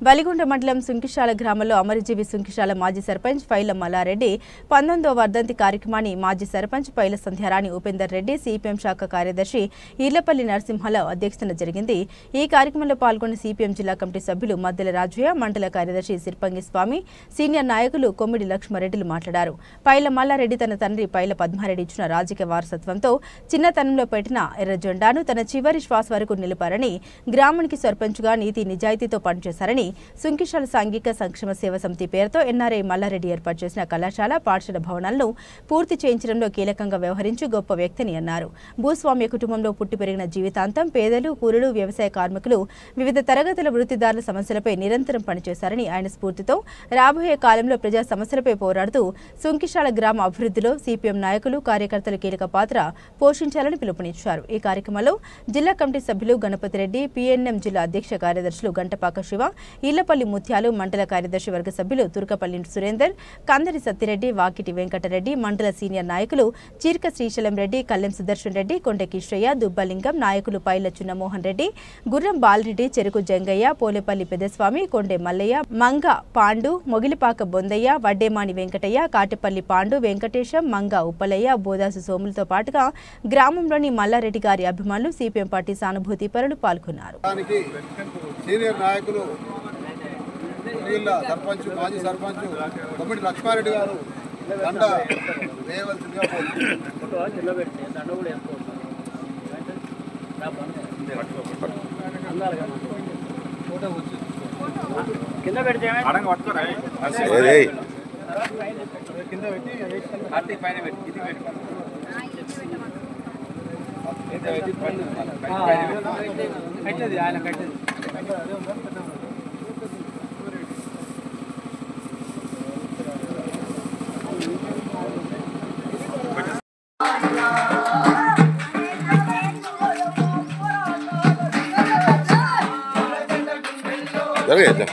వలిగొండ మండలం సుంకిశాల గ్రామంలో అమరజీవి సుంకిశాల మాజీ సర్పంచ్ పైల మల్లారెడ్డి 19వ వర్ధంతి కార్యక్రమాన్ని మాజీ సర్పంచ్ పైల సంధ్యారాణి ఉపేందర్ రెడ్డి సిపిఎం శాఖ కార్యదర్శి ఈర్లపల్లి నరసింహల అధ్యక్షతన జరిగింది। ఈ కార్యక్రమంలో పాల్గొన్న సిపిఎం జిల్లా కమిటీ సభ్యులు మద్దెల రాజయ్య, మండల కార్యదర్శి సిర్పంగి స్వామి, సీనియర్ నాయకులు కొమ్మిడి లక్ష్మారెడ్డిలు మాట్లాడారు। పైల మల్లారెడ్డి తన తండ్రి పైల పద్మారెడ్డి ఇచ్చిన రాజకీయ వారసత్వంతో చిన్నతనంలో పెట్టిన ఎర్ర జెండాను తన చివరి శ్వాస వరకు నిలిపారని, గ్రామానికి సర్పంచ్గా నీతి నిజాయితీతో పనిచేశారని, సుంకిశాల సాంఘిక సంక్షేమ సేవా సమితి పేరుతో ఎన్ఆర్ఐ మల్లారెడ్డి ఏర్పాటు చేసిన కళాశాల, పాఠశాల భవనాలను పూర్తి చేయించడంలో కీలకంగా వ్యవహరించి గొప్ప వ్యక్తిని అన్నారు। భూస్వామ్య కుటుంబంలో పుట్టి పెరిగిన జీవితాంతం పేదలు, కూలీలు, వ్యవసాయ కార్మికులు, వివిధ తరగతుల వృత్తిదారుల సమస్యలపై నిరంతరం పనిచేశారని, ఆయన స్ఫూర్తితో రాబోయే కాలంలో ప్రజా సమస్యలపై పోరాడుతూ సుంకిశాల గ్రామ అభివృద్ధిలో సిపిఎం నాయకులు, కార్యకర్తలు కీలక పాత్ర పోషించాలని పిలుపునిచ్చారు। ఈ కార్యక్రమంలో జిల్లా కమిటీ సభ్యులు గణపతి రెడ్డి, పిఎన్ఎం జిల్లా అధ్యక్ష కార్యదర్శులు గంటపాక శివ, ఈర్లపల్లి ముత్యాలు, మండల కార్యదర్శి వర్గ సభ్యులు తుర్కపల్లి సురేందర్, కందరి సత్తిరెడ్డి, వాకిటి వెంకటరెడ్డి, మండల సీనియర్ నాయకులు చీర్క శ్రీశైలం రెడ్డి, కల్లెం సుదర్శన్ రెడ్డి, కొండ కిష్రయ్య, దుబ్బలింగం, నాయకులు పైల చిన్నమోహన్ రెడ్డి, గుర్రం బాలరెడ్డి, చెరుకు జంగయ్య, పోలేపల్లి పెద్దస్వామి, కొండే మల్లయ్య, మంగ పాండు, మొగిలిపాక బొందయ్య, వడ్డేమాని వెంకటయ్య, కాటిపల్లి పాండు, వెంకటేశం, మంగ ఉప్పలయ్య, బోదాసు సోములతో పాటుగా గ్రామంలోని మల్లారెడ్డి గారి అభిమానులు, సిపిఎం పార్టీ సానుభూతి పరులు పాల్గొన్నారు। జిల్లా సర్పంచ్, మాజీ సర్పంచ్ కొమ్మిడి లక్ష్మారెడ్డి గారు దండ వేయవలసిందిగా కింద పెట్టి పైన పెట్టి ఆయన కట్టేది జరగదు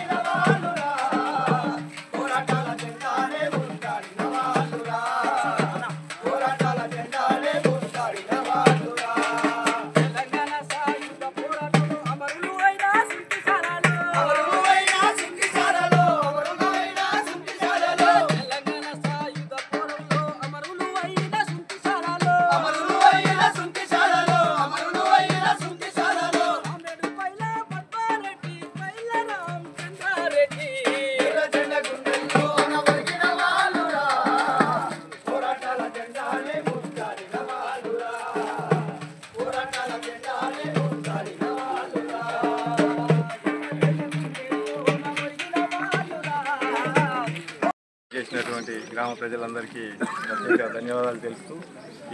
చేసినటువంటి గ్రామ ప్రజలందరికీ ప్రత్యేక ధన్యవాదాలు తెలుపుతూ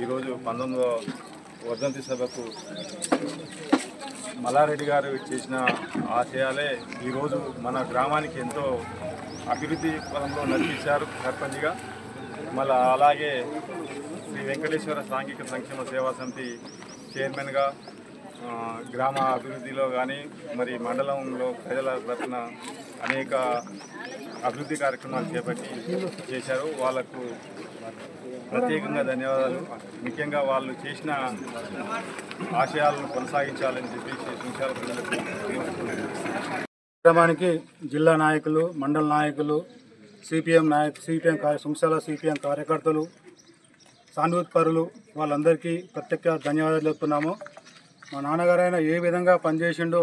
ఈరోజు 19వ వర్ధంతి సభకు మల్లారెడ్డి గారు చేసిన ఆశయాలే ఈరోజు మన గ్రామానికి ఎంతో అభివృద్ధి పదంలో నడిపించారు సర్పంచ్గా। మళ్ళీ అలాగే శ్రీ వెంకటేశ్వర సాంఘిక సంక్షేమ సేవా సమితి చైర్మన్గా గ్రామ అభివృద్ధిలో కానీ మరి మండలంలో ప్రజల తరఫున అనేక అభివృద్ధి కార్యక్రమాలు చేపట్టి చేశారు। వాళ్లకు ప్రత్యేకంగా ధన్యవాదాలు। ముఖ్యంగా వాళ్ళు చేసిన ఆశయాలను కొనసాగించాలని చెప్పేసి సుంకిశాల ప్రజలకు గ్రామానికి జిల్లా నాయకులు, మండల నాయకులు, సిపిఎం సుంకిశాల సిపిఎం కార్యకర్తలు, సానుభూతి పరులు వాళ్ళందరికీ ప్రత్యేక ధన్యవాదాలు చెప్తున్నాము। మా నాన్నగారైనా ఏ విధంగా పనిచేసిండో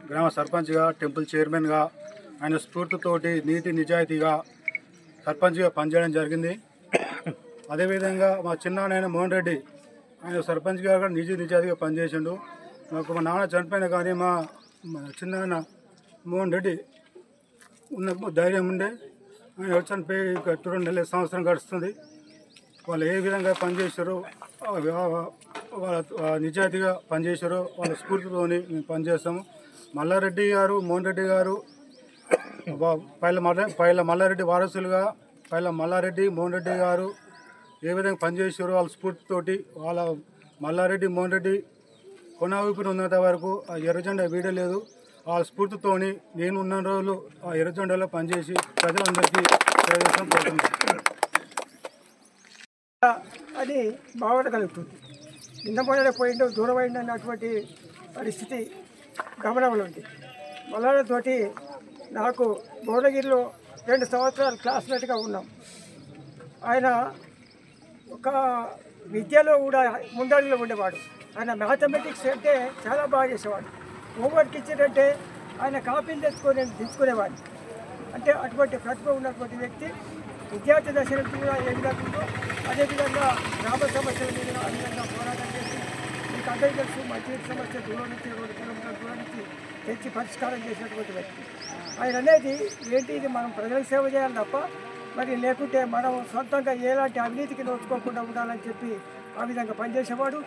గ్రామ సర్పంచ్గా, టెంపుల్ చైర్మన్గా ఆయన స్ఫూర్తితోటి నీతి నిజాయితీగా సర్పంచ్గా పనిచేయడం జరిగింది। అదేవిధంగా మా చిన్నాయన మోహన్ రెడ్డి ఆయన సర్పంచ్గా కూడా నిజాయితీగా పనిచేసిండు। మాకు మా నాన్న చనిపోయినా కానీ మా చిన్నాయన మోహన్ రెడ్డి ఉన్న ధైర్యం ఉండే ఆయన చనిపోయి 2 నెలల సంవత్సరం గడుస్తుంది। వాళ్ళు ఏ విధంగా పనిచేశారో వాళ్ళ నిజాయితీగా పనిచేశారో వాళ్ళ స్ఫూర్తితోని మేము పనిచేస్తాము। మల్లారెడ్డి గారు, మోహన్ రెడ్డి గారు పైల మల్లారెడ్డి వారసులుగా పైల మల్లారెడ్డి, మోహన్ రెడ్డి గారు ఏ విధంగా పనిచేశారో వాళ్ళ స్ఫూర్తితోటి వాళ్ళ మల్లారెడ్డి, మోహన్ రెడ్డి కొన ఊపిరి ఉన్నంత వరకు ఆ ఎర్రజెండా వీడలేదు। వాళ్ళ స్ఫూర్తితోని నేను ఉన్న రోజులు ఆ ఎర్రజెండాలో పనిచేసి ప్రజలందరికీ అది బాగుండగలుగుతుంది। కింద పోయిండు దూరమైండు అన్నటువంటి పరిస్థితి గమనంలో ఉంది. మల్లన్నతోటి నాకు భువనగిరిలో 2 సంవత్సరాలు క్లాస్మేట్గా ఉన్నాం. ఆయన ఒక విద్యలో కూడా ముందడుగులో ఉండేవాడు. ఆయన మ్యాథమెటిక్స్ అంటే చాలా బాగా చేసేవాడు. హోంవర్క్ ఇచ్చారంటే ఆయన కాపీలు తెచ్చుకునేవాడు. అంటే అటువంటి ప్రతిభ ఉన్నటువంటి వ్యక్తి విద్యార్థి దశ నుంచి కూడా ఏ విధంగా ఉందో అదేవిధంగా గ్రామ సమస్యల మీద ఆ విధంగా పోరాటం చేసి మీకు అందరికీ తెలుసు మంచినీటి సమస్య దూరం నుంచి 2 కిలోమీటర్ల దూరం నుంచి తెచ్చి పరిష్కారం చేసినటువంటి వ్యక్తి. ఆయన అనేది ఏంటి, ఇది మనం ప్రజలకు సేవ చేయాలి తప్ప మరి లేకుంటే మనం సొంతంగా ఎలాంటి అవినీతికి నోచుకోకుండా ఉండాలని చెప్పి ఆ విధంగా పనిచేసేవాడు.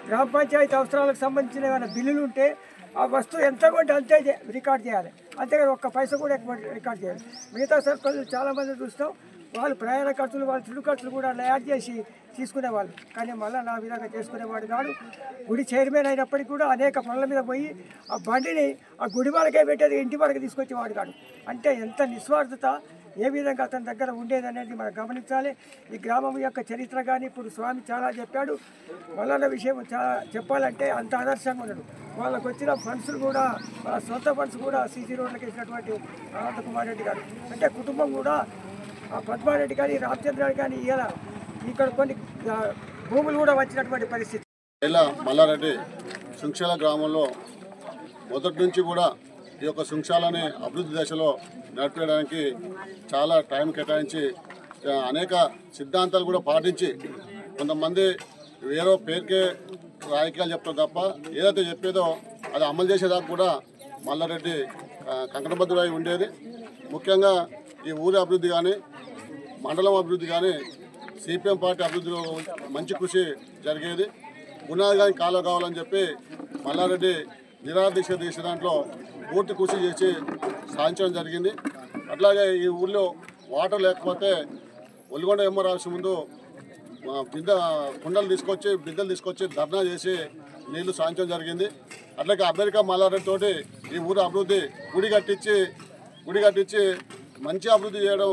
గ్రామ పంచాయతీ అవసరాలకు సంబంధించిన ఏమైనా బిల్లులు ఉంటే ఆ వస్తువు ఎంత కొంటే అంతే రికార్డ్ చేయాలి, అంతేగాని ఒక్క పైసా కూడా ఎక్కువ రికార్డ్ చేయాలి. మిగతా సర్పంచులు చాలామంది చూస్తాం, వాళ్ళు ప్రయాణ ఖర్చులు వాళ్ళ చుడు ఖర్చులు కూడా యాడ్ చేసి తీసుకునేవాళ్ళు. కానీ మళ్ళీ నా విధంగా చేసుకునేవాడు కాదు. గుడి చైర్మన్ అయినప్పటికీ కూడా అనేక పనుల మీద పోయి ఆ బండిని ఆ గుడి వరకే పెట్టేది ఇంటి వరకు తీసుకొచ్చేవాడు కాదు. అంటే ఎంత నిస్వార్థత, ఏ విధంగా అతని దగ్గర ఉండేది అనేది మనం గమనించాలి. ఈ గ్రామం యొక్క చరిత్ర కానీ ఇప్పుడు స్వామి చాలా చెప్పాడు. మల్లన్న విషయం చాలా చెప్పాలంటే అంత ఆదర్శంగా ఉన్నాడు. వాళ్ళకు వచ్చిన ఫండ్స్ కూడా వాళ్ళ సొంత ఫండ్స్ కూడా సీసీ రోడ్లకు వేసినటువంటి అనంతకుమార్ రెడ్డి గారు, అంటే కుటుంబం కూడా ఆ పద్మారెడ్డి కానీ రామచంద్రారెడ్డి కానీ ఇలా ఇక్కడ కొన్ని భూములు కూడా వచ్చినటువంటి పరిస్థితి. ఇలా మల్లారెడ్డి సుంక్షాల గ్రామంలో మొదటి నుంచి కూడా ఈ యొక్క సుంక్షాలని అభివృద్ధి దశలో నడిపేయడానికి చాలా టైం కేటాయించి అనేక సిద్ధాంతాలు కూడా పాటించి కొంతమంది వేరే పేరుకే రాజకీయాలు చెప్తారు తప్ప ఏదైతే చెప్పేదో అది అమలు చేసేదాకా కూడా మల్లారెడ్డి కంకణబద్ధుడై ఉండేది. ముఖ్యంగా ఈ ఊరి అభివృద్ధి కానీ మండలం అభివృద్ధి కానీ సిపిఎం పార్టీ అభివృద్ధిలో మంచి కృషి జరిగేది. పునాది కానీ కాలువ కావాలని చెప్పి మల్లారెడ్డి నిరాదీక్ష తీసే దాంట్లో పూర్తి కృషి చేసి సాధించడం జరిగింది. అట్లాగే ఈ ఊళ్ళో వాటర్ లేకపోతే ఒలిగొండ ఎంఆర్ ఆఫీస్ ముందు కుండలు తీసుకొచ్చి బిందెలు తీసుకొచ్చి ధర్నా చేసి నీళ్లు సాధించడం జరిగింది. అట్లాగే అమెరికా మల్లారెడ్డి తోటి ఈ ఊరు అభివృద్ధి గుడి కట్టించి మంచి అభివృద్ధి చేయడం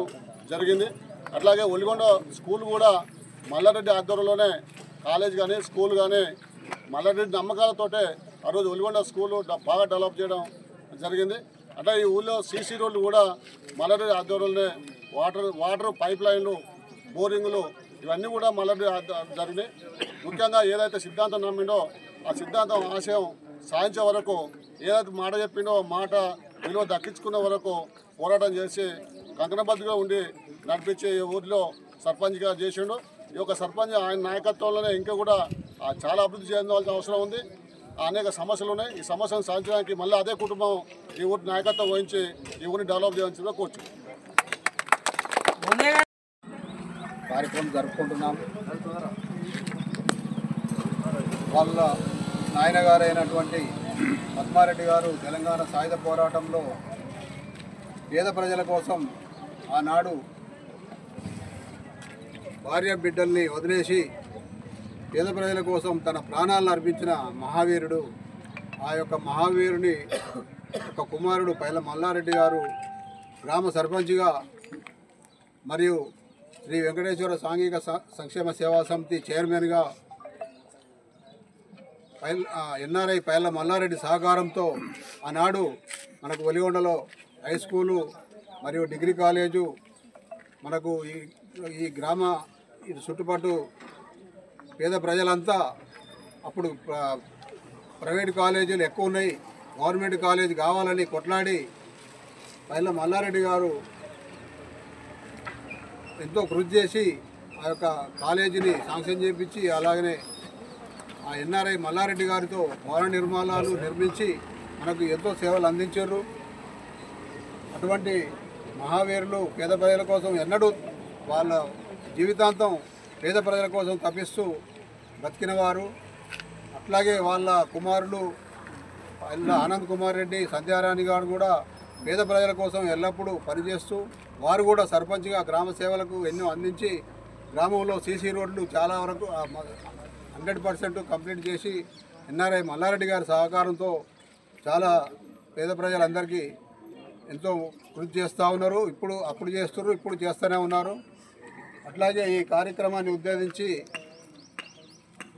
జరిగింది. అట్లాగే ఒలిగొండ స్కూల్ కూడా మల్లారెడ్డి ఆధ్వర్యంలోనే కాలేజ్ కానీ స్కూల్ కానీ మల్లారెడ్డి నమ్మకాలతోటే ఆ రోజు ఒలిగొండ స్కూలు బాగా డెవలప్ చేయడం జరిగింది. అట్లా ఈ ఊళ్ళో సీసీ రోడ్లు కూడా మల్లారెడ్డి ఆధ్వర్యంలోనే వాటర్ పైప్ లైన్లు బోరింగులు ఇవన్నీ కూడా మల్లారెడ్డి జరిగినాయి. ముఖ్యంగా ఏదైతే సిద్ధాంతం నమ్మిండో ఆ సిద్ధాంతం ఆశయం సాధించే వరకు ఏదైతే మాట చెప్పిండో మాట విలువ దక్కించుకునే వరకు పోరాటం చేసి కంకణబద్ధంగా ఉండి నడిపించి ఈ ఊరిలో సర్పంచ్గా చేసిండు. ఈ యొక్క సర్పంచ్ ఆయన నాయకత్వంలోనే ఇంకా కూడా చాలా అభివృద్ధి చేయాల్సిన అవసరం ఉంది. అనేక సమస్యలు ఉన్నాయి. ఈ సమస్యలను సాధించడానికి మళ్ళీ అదే కుటుంబం ఈ ఊరి నాయకత్వం వహించి ఈ ఊరిని డెవలప్ చేయాల్సిందిగా కోరుచు కార్యక్రమం జరుపుకుంటున్నాం. వాళ్ళ నాయనగారు అయినటువంటి పద్మారెడ్డి గారు తెలంగాణ సాయుధ పోరాటంలో పేద ప్రజల కోసం ఆనాడు భార్య బిడ్డల్ని వదిలేసి పేద ప్రజల కోసం తన ప్రాణాలను అర్పించిన మహావీరుడు. ఆ యొక్క మహావీరుని ఒక కుమారుడు పైల మల్లారెడ్డి గారు గ్రామ సర్పంచ్గా మరియు శ్రీ వెంకటేశ్వర సాంఘిక సంక్షేమ సేవా సమితి చైర్మన్గా ఎన్ఆర్ఐ పైల మల్లారెడ్డి సహకారంతో ఆనాడు మనకు ఒలిగొండలో హై స్కూలు మరియు డిగ్రీ కాలేజు మనకు ఈ గ్రామ చుట్టుపక్కల పేద ప్రజలంతా అప్పుడు ప్రైవేట్ కాలేజీలు ఎక్కువ ఉన్నాయి, గవర్నమెంట్ కాలేజీ కావాలని కొట్లాడి పైల మల్లారెడ్డి గారు ఎంతో కృషి చేసి ఆ యొక్క కాలేజీని శాంక్షన్ చేయించి అలాగనే ఆ ఎన్ఆర్ఐ మల్లారెడ్డి గారితో భవన నిర్మాణాలు నిర్మించి మనకు ఎంతో సేవలు అందించారు. అటువంటి మహావీరులు పేద ప్రజల కోసం ఎన్నడూ వాళ్ళ జీవితాంతం పేద ప్రజల కోసం తప్పిస్తూ బతికినవారు. అట్లాగే వాళ్ళ కుమారులు ఆనంద్ కుమార్ రెడ్డి, సంధ్యారాణి గారు కూడా పేద ప్రజల కోసం ఎల్లప్పుడూ పనిచేస్తూ వారు కూడా సర్పంచ్గా గ్రామ సేవలకు ఎన్నో అందించి గ్రామంలో సీసీ రోడ్లు చాలా వరకు 100% కంప్లీట్ చేసి ఎన్ఆర్ఐ మల్లారెడ్డి గారి సహకారంతో చాలా పేద ప్రజలందరికీ ఎంతో కృషి చేస్తూ ఉన్నారు. అప్పుడు చేస్తున్నారు, ఇప్పుడు చేస్తూనే ఉన్నారు. అట్లాగే ఈ కార్యక్రమాన్ని ఉద్దేశించి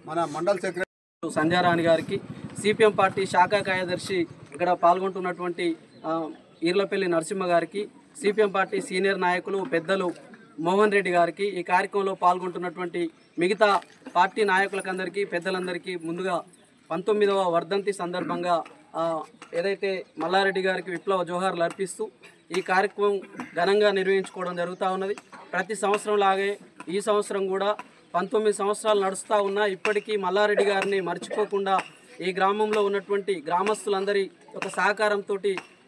మన మండల సెక్రటరీ సంధ్యారాణి గారికి, సిపిఎం పార్టీ శాఖ కార్యదర్శి ఇక్కడ పాల్గొంటున్నటువంటి ఈర్లపల్లి నరసింహ గారికి, సిపిఎం పార్టీ సీనియర్ నాయకులు పెద్దలు మోహన్ రెడ్డి గారికి, ఈ కార్యక్రమంలో పాల్గొంటున్నటువంటి మిగతా పార్టీ నాయకులకందరికీ, పెద్దలందరికీ ముందుగా 19వ వర్ధంతి సందర్భంగా ఏదైతే మల్లారెడ్డి గారికి విప్లవ జోహార్లు అర్పిస్తూ ఈ కార్యక్రమం ఘనంగా నిర్వహించుకోవడం జరుగుతూ ఉన్నది. ప్రతి సంవత్సరం లాగే ఈ సంవత్సరం కూడా 19 సంవత్సరాలు నడుస్తూ ఉన్నా ఇప్పటికీ మల్లారెడ్డి గారిని మర్చిపోకుండా ఈ గ్రామంలో ఉన్నటువంటి గ్రామస్తులందరి యొక్క సహకారంతో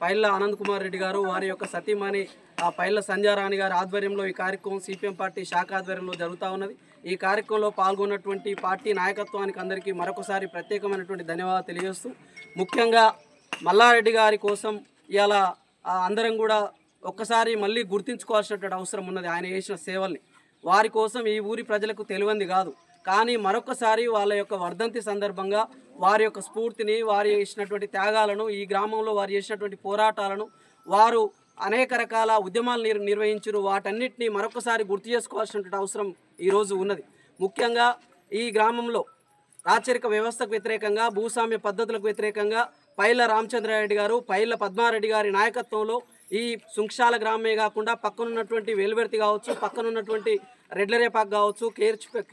పైళ్ళ ఆనంద్ కుమార్ రెడ్డి గారు, వారి యొక్క సతీమణి పైళ్ళ సంధ్యారాణి గారి ఆధ్వర్యంలో ఈ కార్యక్రమం సిపిఎం పార్టీ శాఖ ఆధ్వర్యంలో జరుగుతూ ఉన్నది. ఈ కార్యక్రమంలో పాల్గొన్నటువంటి పార్టీ నాయకత్వానికి అందరికీ మరొకసారి ప్రత్యేకమైనటువంటి ధన్యవాదాలు తెలియజేస్తూ, ముఖ్యంగా మల్లారెడ్డి గారి కోసం ఇలా అందరం కూడా ఒక్కసారి మళ్ళీ గుర్తించుకోవాల్సినటువంటి అవసరం ఉన్నది. ఆయన చేసిన సేవల్ని వారి కోసం ఈ ఊరి ప్రజలకు తెలియంది కాదు, కానీ మరొకసారి వాళ్ళ యొక్క వర్ధంతి సందర్భంగా వారి యొక్క స్ఫూర్తిని, వారు చేసినటువంటి త్యాగాలను, ఈ గ్రామంలో వారు చేసినటువంటి పోరాటాలను, వారు అనేక రకాల ఉద్యమాలు నిర్వహించారు, వాటన్నిటిని మరొకసారి గుర్తు చేసుకోవాల్సినటువంటి అవసరం ఈరోజు ఉన్నది. ముఖ్యంగా ఈ గ్రామంలో రాచరిక వ్యవస్థకు వ్యతిరేకంగా, భూస్వామ్య పద్ధతులకు వ్యతిరేకంగా పైళ్ళ రామచంద్రారెడ్డి గారు, పైళ్ళ పద్మారెడ్డి గారి నాయకత్వంలో ఈ సుంక్షాల గ్రామే కాకుండా పక్కనున్నటువంటి వెలువెర్తి కావచ్చు, పక్కనున్నటువంటి రెడ్లరేపాక్ కావచ్చు,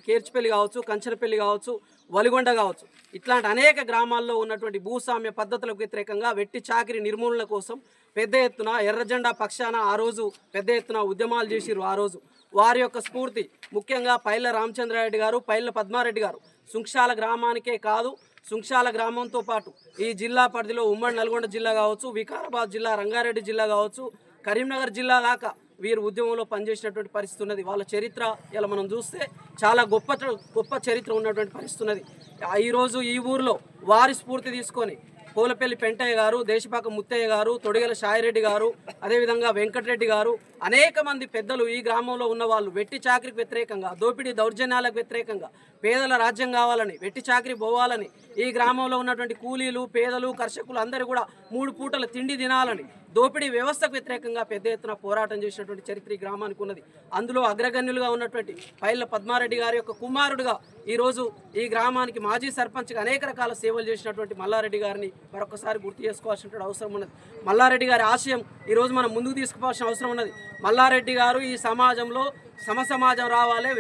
కేర్చిపల్లి కావచ్చు, కంచరపల్లి కావచ్చు, వలిగొండ కావచ్చు, ఇట్లాంటి అనేక గ్రామాల్లో ఉన్నటువంటి భూస్వామ్య పద్ధతులకు వ్యతిరేకంగా వెట్టి చాకిరి నిర్మూలన కోసం పెద్ద ఎత్తున ఎర్రజెండా పక్షాన ఆ రోజు పెద్ద ఎత్తున ఉద్యమాలు చేసిరు. ఆ రోజు వారి యొక్క స్ఫూర్తి ముఖ్యంగా పైళ్ళ రామచంద్రారెడ్డి గారు, పైళ్ళ పద్మారెడ్డి గారు సుంక్షాల గ్రామానికే కాదు, సుంక్షాల గ్రామంతో పాటు ఈ జిల్లా పరిధిలో ఉమ్మడి నల్గొండ జిల్లా కావచ్చు, వికారాబాద్ జిల్లా, రంగారెడ్డి జిల్లా కావచ్చు, కరీంనగర్ జిల్లా దాకా వీరు ఉద్యమంలో పనిచేసినటువంటి పరిస్థితి ఉన్నది. వాళ్ళ చరిత్ర ఇలా మనం చూస్తే చాలా గొప్ప చరిత్ర ఉన్నటువంటి పరిస్థితి ఉన్నది. ఈరోజు ఈ ఊరిలో వారి స్ఫూర్తి తీసుకొని పోలపల్లి పెంటయ్య గారు, దేశపాక ముత్తయ్య గారు, తొడిగల షాయిరెడ్డి గారు, అదేవిధంగా వెంకటరెడ్డి గారు, అనేక మంది పెద్దలు ఈ గ్రామంలో ఉన్న వాళ్ళు వెట్టి చాకరికి వ్యతిరేకంగా, దోపిడీ దౌర్జన్యాలకు వ్యతిరేకంగా, పేదల రాజ్యం కావాలని, వెట్టి చాకరి పోవాలని, ఈ గ్రామంలో ఉన్నటువంటి కూలీలు, పేదలు, కర్షకులు అందరూ కూడా 3 పూటల తిండి తినాలని, దోపిడీ వ్యవస్థకు వ్యతిరేకంగా పెద్ద ఎత్తున పోరాటం చేసినటువంటి చరిత్ర ఈ గ్రామానికి ఉన్నది. అందులో అగ్రగణ్యులుగా ఉన్నటువంటి పైళ్ళ పద్మారెడ్డి గారి యొక్క కుమారుడుగా ఈరోజు ఈ గ్రామానికి మాజీ సర్పంచ్గా అనేక రకాల సేవలు చేసినటువంటి మల్లారెడ్డి గారిని మరొకసారి గుర్తు చేసుకోవాల్సిన అవసరం ఉన్నది. మల్లారెడ్డి గారి ఆశయం ఈరోజు మనం ముందుకు తీసుకుపోవాల్సిన అవసరం ఉన్నది. మల్లారెడ్డి గారు ఈ సమాజంలో సమసమాజం రావాలి,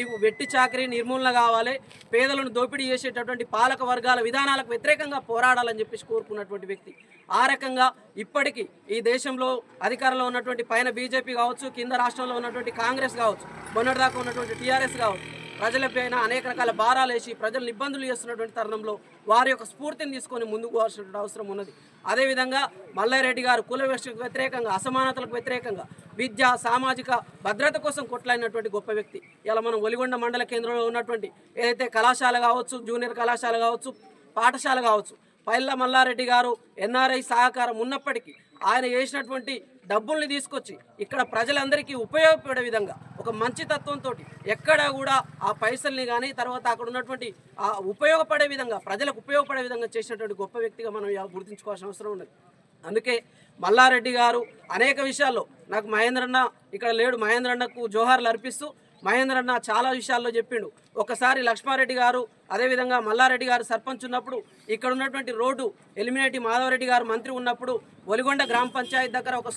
ఈ వెట్టి చాకరీ నిర్మూలన కావాలి, పేదలను దోపిడీ చేసేటటువంటి పాలక వర్గాల విధానాలకు వ్యతిరేకంగా పోరాడాలని చెప్పేసి కోరుకున్నటువంటి వ్యక్తి. ఆ రకంగా ఇప్పటికీ ఈ దేశంలో అధికారంలో ఉన్నటువంటి పైన బీజేపీ కావచ్చు, కింద రాష్ట్రంలో ఉన్నటువంటి కాంగ్రెస్ కావచ్చు, మొన్నటిదాకా ఉన్నటువంటి టీఆర్ఎస్ కావచ్చు, ప్రజలపైన అనేక రకాల భారాలు వేసి ప్రజలను ఇబ్బందులు చేస్తున్నటువంటి తరుణంలో వారి యొక్క స్ఫూర్తిని తీసుకొని ముందుకు పోవాల్సిన అవసరం ఉన్నది. అదేవిధంగా మల్లారెడ్డి గారు కుల వ్యతిరేకంగా, అసమానతలకు వ్యతిరేకంగా, విద్య, సామాజిక భద్రత కోసం కొట్లాడినటువంటి గొప్ప వ్యక్తి. ఇలా మనం ఒలిగొండ మండల కేంద్రంలో ఉన్నటువంటి ఏదైతే కళాశాల కావచ్చు, జూనియర్ కళాశాల కావచ్చు, పాఠశాల కావచ్చు, పైళ్ళ మల్లారెడ్డి గారు ఎన్ఆర్ఐ సహకారం ఉన్నప్పటికీ ఆయన చేసినటువంటి డబ్బుల్ని తీసుకొచ్చి ఇక్కడ ప్రజలందరికీ ఉపయోగపడే విధంగా ఒక మంచి తత్వంతో ఎక్కడా కూడా ఆ పైసల్ని కానీ తర్వాత అక్కడ ఉన్నటువంటి ఉపయోగపడే విధంగా, ప్రజలకు ఉపయోగపడే విధంగా చేసినటువంటి గొప్ప వ్యక్తిగా మనం గుర్తుంచుకోవాల్సిన అవసరం ఉన్నది. అందుకే మల్లారెడ్డి గారు అనేక విషయాల్లో, నాకు మహేంద్రన్న ఇక్కడ లేడు, మహేంద్రన్నకు జోహార్లు అర్పిస్తూ మహేంద్రన్న చాలా విషయాల్లో చెప్పిండు. ఒకసారి లక్ష్మారెడ్డి గారు, అదేవిధంగా మల్లారెడ్డి గారు సర్పంచ్ ఉన్నప్పుడు ఇక్కడ ఉన్నటువంటి రోడ్డు ఎలిమినేటి మాధవరెడ్డి గారు మంత్రి ఉన్నప్పుడు ఒలిగొండ గ్రామ పంచాయతీ దగ్గర ఒక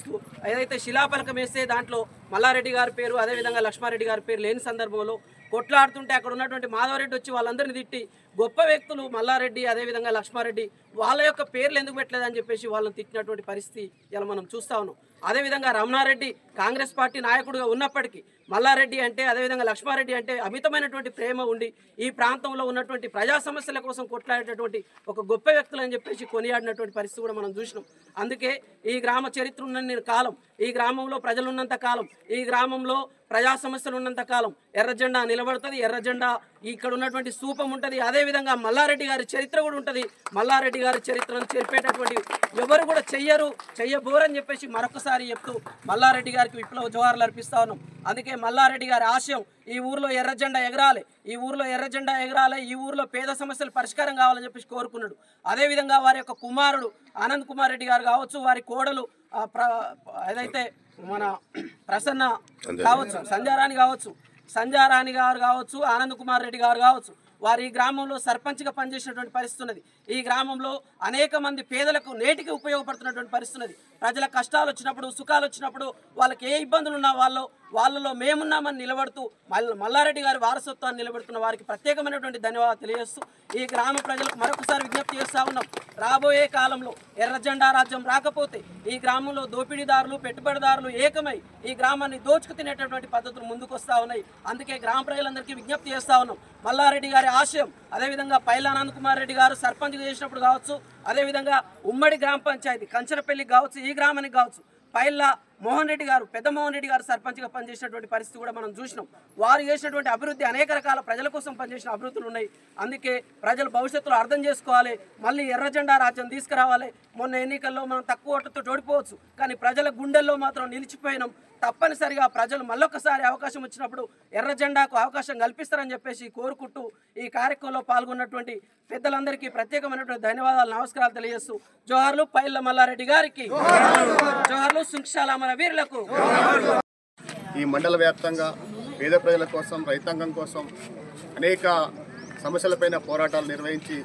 ఏదైతే శిలాఫలకం వేస్తే దాంట్లో మల్లారెడ్డి గారి పేరు, అదేవిధంగా లక్ష్మారెడ్డి గారి పేరు లేని సందర్భంలో కొట్లాడుతుంటే అక్కడ ఉన్నటువంటి మాధవరెడ్డి వచ్చి వాళ్ళందరినీ తిట్టి, గొప్ప వ్యక్తులు మల్లారెడ్డి అదేవిధంగా లక్ష్మారెడ్డి వాళ్ళ యొక్క పేర్లు ఎందుకు పెట్టలేదని చెప్పేసి వాళ్ళని తిట్టినటువంటి పరిస్థితి ఇలా మనం చూస్తా ఉన్నాం. అదేవిధంగా రమణారెడ్డి కాంగ్రెస్ పార్టీ నాయకుడిగా ఉన్నప్పటికీ మల్లారెడ్డి అంటే, అదేవిధంగా లక్ష్మారెడ్డి అంటే అమితమైనటువంటి ప్రేమ ఉండి ఈ ప్రాంతంలో ఉన్నటువంటి ప్రజా సమస్యల కోసం కొట్లాడేటటువంటి ఒక గొప్ప వ్యక్తులు అని చెప్పేసి కొనియాడినటువంటి పరిస్థితి కూడా మనం చూసినాం. అందుకే ఈ గ్రామ చరిత్ర ఉన్న కాలం, ఈ గ్రామంలో ప్రజలు ఉన్నంత కాలం, ఈ గ్రామంలో ప్రజా సమస్యలు ఉన్నంత కాలం ఎర్ర జెండా నిలబడుతుంది, ఎర్ర జెండా ఇక్కడ ఉన్నటువంటి స్థూపం ఉంటుంది. అదేవిధంగా మల్లారెడ్డి గారి చరిత్ర కూడా ఉంటుంది. మల్లారెడ్డి గారి చరిత్రను చెరిపేటటువంటి ఎవరు కూడా చెయ్యబోరని చెప్పేసి మరొకసారి చెప్తూ మల్లారెడ్డి గారికి విప్లవ జోహార్లు అర్పిస్తా ఉన్నాం. అందుకే మల్లారెడ్డి గారి ఆశయం ఈ ఊర్లో ఎర్ర జెండా ఎగరాలి, ఈ ఊర్లో ఎర్ర జెండా ఎగరాలి, ఈ ఊర్లో పేద సమస్యలు పరిష్కారం కావాలని చెప్పేసి కోరుకున్నాడు. అదేవిధంగా వారి యొక్క కుమారుడు ఆనంద్ కుమార్ రెడ్డి గారు కావచ్చు, వారి కోడలు ఏదైతే మన ప్రసన్న కావచ్చు, సంధ్యారాణి గారు కావచ్చు, ఆనంద్ కుమార్ రెడ్డి గారు కావచ్చు, వారు ఈ గ్రామంలో సర్పంచ్గా పనిచేసినటువంటి పరిస్థితి ఉన్నది. ఈ గ్రామంలో అనేక మంది పేదలకు నేటికి ఉపయోగపడుతున్నటువంటి పరిస్థితి ఉన్నది. ప్రజల కష్టాలు వచ్చినప్పుడు, సుఖాలు వచ్చినప్పుడు, వాళ్ళకి ఏ ఇబ్బందులు ఉన్నా వాళ్ళలో మేమున్నామని నిలబడుతూ మల్లారెడ్డి గారి వారసత్వాన్ని నిలబెడుతున్న వారికి ప్రత్యేకమైనటువంటి ధన్యవాదాలు తెలియజేస్తూ ఈ గ్రామ ప్రజలకు మరొకసారి విజ్ఞప్తి చేస్తూ ఉన్నాం. రాబోయే కాలంలో ఎర్ర జెండా రాజ్యం రాకపోతే ఈ గ్రామంలో దోపిడీదారులు, పెట్టుబడిదారులు ఏకమై ఈ గ్రామాన్ని దోచుకు తినేటటువంటి పద్ధతులు ముందుకు వస్తూ ఉన్నాయి. అందుకే గ్రామ ప్రజలందరికీ విజ్ఞప్తి చేస్తూ ఉన్నాం. మల్లారెడ్డి గారి ఆశయం, అదేవిధంగా పైల ఆనంద్ కుమార్ రెడ్డి గారు సర్పంచ్గా చేసినప్పుడు కావచ్చు, అదేవిధంగా ఉమ్మడి గ్రామ పంచాయతీ కంచరపల్లికి కావచ్చు, ఈ గ్రామానికి కావచ్చు, పైల మోహన్ రెడ్డి గారు, పెద్ద మోహన్ రెడ్డి గారు సర్పంచ్గా పనిచేసినటువంటి పరిస్థితి కూడా మనం చూసినాం. వారు చేసినటువంటి అభివృద్ధి అనేక రకాల ప్రజల కోసం పనిచేసిన అభివృద్ధులు ఉన్నాయి. అందుకే ప్రజలు భవిష్యత్తులో అర్థం చేసుకోవాలి, మళ్ళీ ఎర్ర జెండా రాజ్యం తీసుకురావాలి. మొన్న ఎన్నికల్లో మనం తక్కువ ఓటుతో ఓడిపోవచ్చు, కానీ ప్రజల గుండెల్లో మాత్రం నిలిచిపోయినాం. తప్పనిసరిగా ప్రజలు మళ్ళొకసారి అవకాశం వచ్చినప్పుడు ఎర్ర జెండాకు అవకాశం కల్పిస్తారని చెప్పేసి కోరుకుంటూ ఈ కార్యక్రమంలో పాల్గొన్నటువంటి పెద్దలందరికీ ప్రత్యేకమైనటువంటి ధన్యవాదాలు, నమస్కారాలు తెలియజేస్తూ జోహార్లు పైల మల్లారెడ్డి గారికి, జోహార్లు సుంక్షాల మన వీరులకు. ఈ మండల వ్యాప్తంగా పేద ప్రజల కోసం, రైతాంగం కోసం అనేక సమస్యలపైన పోరాటాలు నిర్వహించి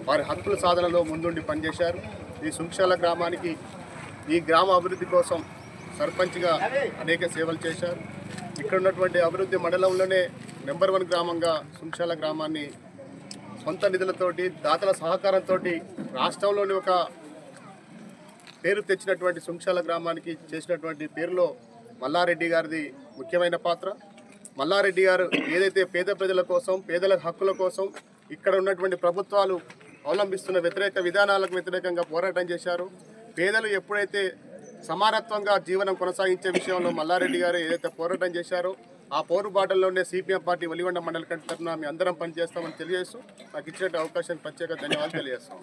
వారి హక్కుల సాధనలో ముందుండి పనిచేశారు. ఈ సుంక్షాల గ్రామానికి, ఈ గ్రామ అభివృద్ధి కోసం సర్పంచ్గా అనేక సేవలు చేశారు. ఇక్కడ ఉన్నటువంటి అభివృద్ధి మండలంలోనే నెంబర్ 1 గ్రామంగా సుంక్షాల గ్రామాన్ని సొంత నిధులతోటి, దాతల సహకారంతో రాష్ట్రంలోని ఒక పేరు తెచ్చినటువంటి సుంక్షాల గ్రామానికి చేసినటువంటి పేరులో మల్లారెడ్డి గారిది ముఖ్యమైన పాత్ర. మల్లారెడ్డి గారు ఏదైతే పేద ప్రజల కోసం, పేదల హక్కుల కోసం ఇక్కడ ఉన్నటువంటి ప్రభుత్వాలు అవలంబిస్తున్న వ్యతిరేక విధానాలకు వ్యతిరేకంగా పోరాటం చేశారు. పేదలు ఎప్పుడైతే సమానత్వంగా జీవనం కొనసాగించే విషయంలో మల్లారెడ్డి గారు ఏదైతే పోరాటం చేశారో ఆ పోరుబాటల్లోనే సిపిఎం పార్టీ వెలిగొండ మండలి తరఫున మీ అందరం పనిచేస్తామని తెలియజేస్తూ నాకు ఇచ్చిన అవకాశానికి ప్రత్యేక ధన్యవాదాలు తెలియజేస్తాం.